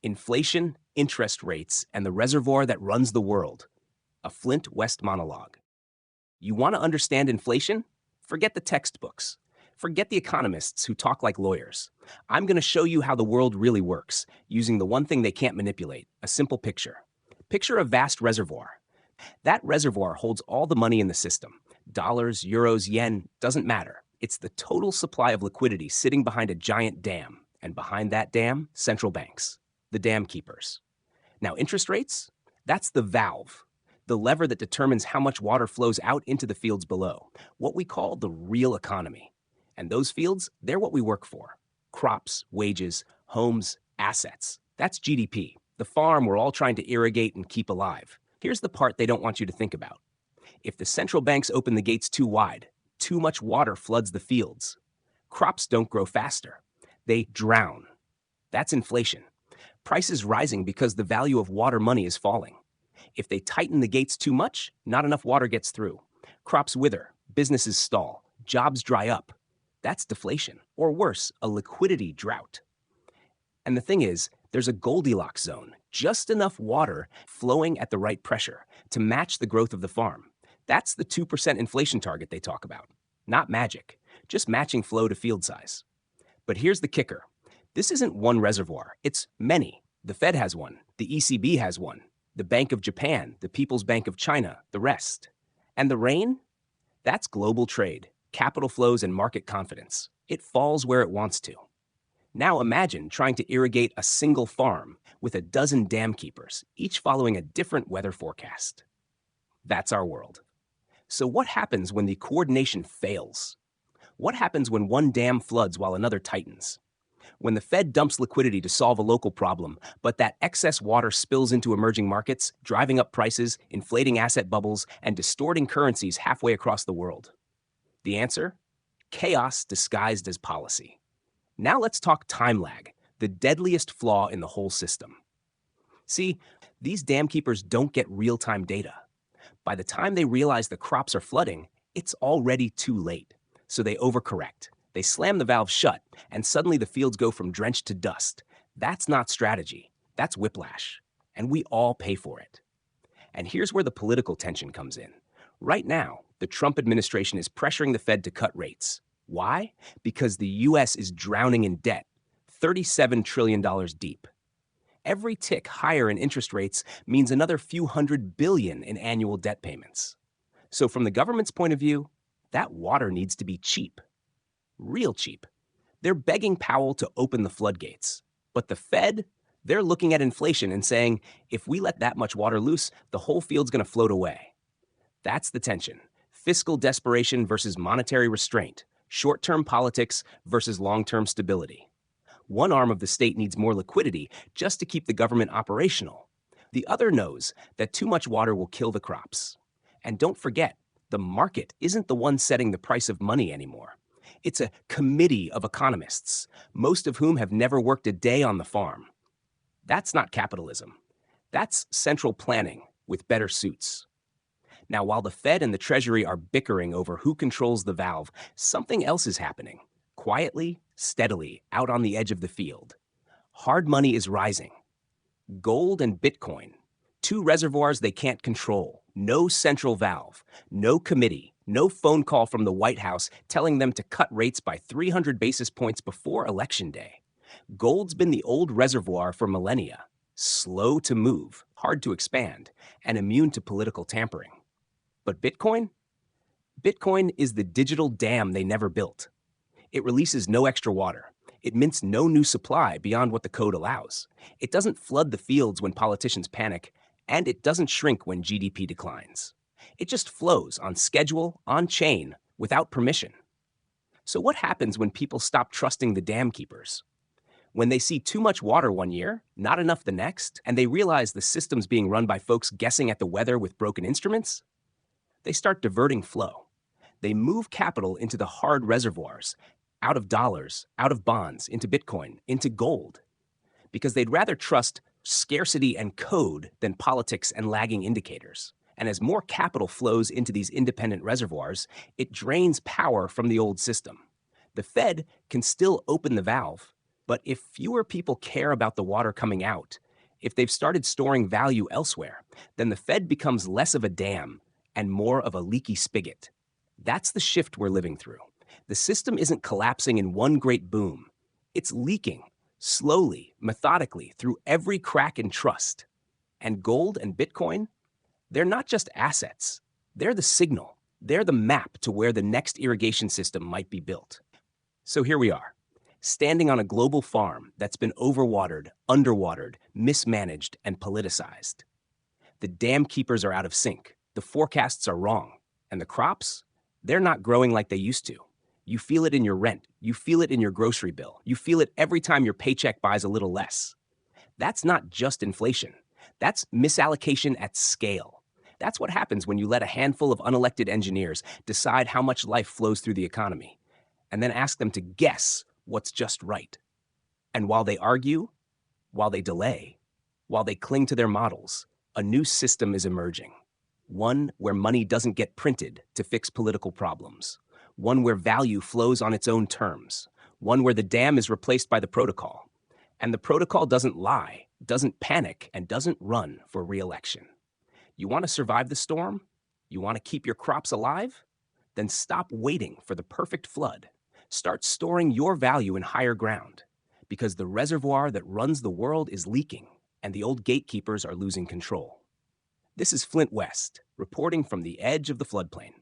Inflation, interest rates, and the reservoir that runs the world. A Flint West monologue. You want to understand inflation? Forget the textbooks. Forget the economists who talk like lawyers. I'm going to show you how the world really works, using the one thing they can't manipulate, a simple picture. Picture a vast reservoir. That reservoir holds all the money in the system. Dollars, euros, yen, doesn't matter. It's the total supply of liquidity sitting behind a giant dam. And behind that dam, central banks, the dam keepers. Now, interest rates? That's the valve, the lever that determines how much water flows out into the fields below, what we call the real economy. And those fields, they're what we work for. Crops, wages, homes, assets. That's GDP, the farm we're all trying to irrigate and keep alive. Here's the part they don't want you to think about. If the central banks open the gates too wide, too much water floods the fields. Crops don't grow faster. They drown. That's inflation. Prices rising because the value of water money is falling. If they tighten the gates too much, not enough water gets through. Crops wither, businesses stall, jobs dry up. That's deflation, or worse, a liquidity drought. And the thing is, there's a Goldilocks zone, just enough water flowing at the right pressure to match the growth of the farm. That's the 2% inflation target they talk about. Not magic, just matching flow to field size. But here's the kicker. This isn't one reservoir, it's many. The Fed has one, the ECB has one, the Bank of Japan, the People's Bank of China, the rest. And the rain? That's global trade, capital flows, and market confidence. It falls where it wants to. Now imagine trying to irrigate a single farm with a dozen dam keepers, each following a different weather forecast. That's our world. So what happens when the coordination fails? What happens when one dam floods while another tightens? When the Fed dumps liquidity to solve a local problem, but that excess water spills into emerging markets, driving up prices, inflating asset bubbles, and distorting currencies halfway across the world? The answer? Chaos disguised as policy. Now let's talk time lag, the deadliest flaw in the whole system. See, these dam keepers don't get real-time data. By the time they realize the crops are flooding, it's already too late. So they overcorrect. They slam the valve shut, and suddenly the fields go from drenched to dust. That's not strategy. That's whiplash. And we all pay for it. And here's where the political tension comes in. Right now, the Trump administration is pressuring the Fed to cut rates. Why? Because the U.S. is drowning in debt, $37 trillion deep. Every tick higher in interest rates means another few $100 billion in annual debt payments. So from the government's point of view, that water needs to be cheap. Real cheap. They're begging Powell to open the floodgates. But the Fed, they're looking at inflation and saying, if we let that much water loose, the whole field's going to float away. That's the tension. Fiscal desperation versus monetary restraint. Short-term politics versus long-term stability. One arm of the state needs more liquidity just to keep the government operational. The other knows that too much water will kill the crops. And don't forget, the market isn't the one setting the price of money anymore. It's a committee of economists, most of whom have never worked a day on the farm. That's not capitalism. That's central planning with better suits. Now, while the Fed and the Treasury are bickering over who controls the valve, something else is happening, quietly, steadily, out on the edge of the field. Hard money is rising. Gold and Bitcoin, two reservoirs they can't control. No central valve, no committee, no phone call from the White House telling them to cut rates by 300 basis points before Election Day. Gold's been the old reservoir for millennia, slow to move, hard to expand, and immune to political tampering. But Bitcoin? Bitcoin is the digital dam they never built. It releases no extra water. It mints no new supply beyond what the code allows. It doesn't flood the fields when politicians panic, and it doesn't shrink when GDP declines. It just flows on schedule, on chain, without permission. So what happens when people stop trusting the dam keepers? When they see too much water one year, not enough the next, and they realize the system's being run by folks guessing at the weather with broken instruments, they start diverting flow. They move capital into the hard reservoirs, out of dollars, out of bonds, into Bitcoin, into gold, because they'd rather trust scarcity and code than politics and lagging indicators. And as more capital flows into these independent reservoirs, it drains power from the old system. The Fed can still open the valve, But if fewer people care about the water coming out, if they've started storing value elsewhere, then the Fed becomes less of a dam and more of a leaky spigot. That's the shift we're living through. The system isn't collapsing in one great boom. It's leaking, slowly, methodically, through every crack in trust. And gold and Bitcoin, they're not just assets. They're the signal. They're the map to where the next irrigation system might be built. So here we are, standing on a global farm that's been overwatered, underwatered, mismanaged, and politicized. The dam keepers are out of sync, the forecasts are wrong, and the crops, they're not growing like they used to. You feel it in your rent, you feel it in your grocery bill, you feel it every time your paycheck buys a little less. That's not just inflation. That's misallocation at scale. That's what happens when you let a handful of unelected engineers decide how much life flows through the economy, and then ask them to guess what's just right. And while they argue, while they delay, while they cling to their models, a new system is emerging. One where money doesn't get printed to fix political problems. One where value flows on its own terms. One where the dam is replaced by the protocol. And the protocol doesn't lie, doesn't panic, and doesn't run for re-election. You want to survive the storm? You want to keep your crops alive? Then stop waiting for the perfect flood. Start storing your value in higher ground, because the reservoir that runs the world is leaking, and the old gatekeepers are losing control. This is Flint West, reporting from the edge of the floodplain.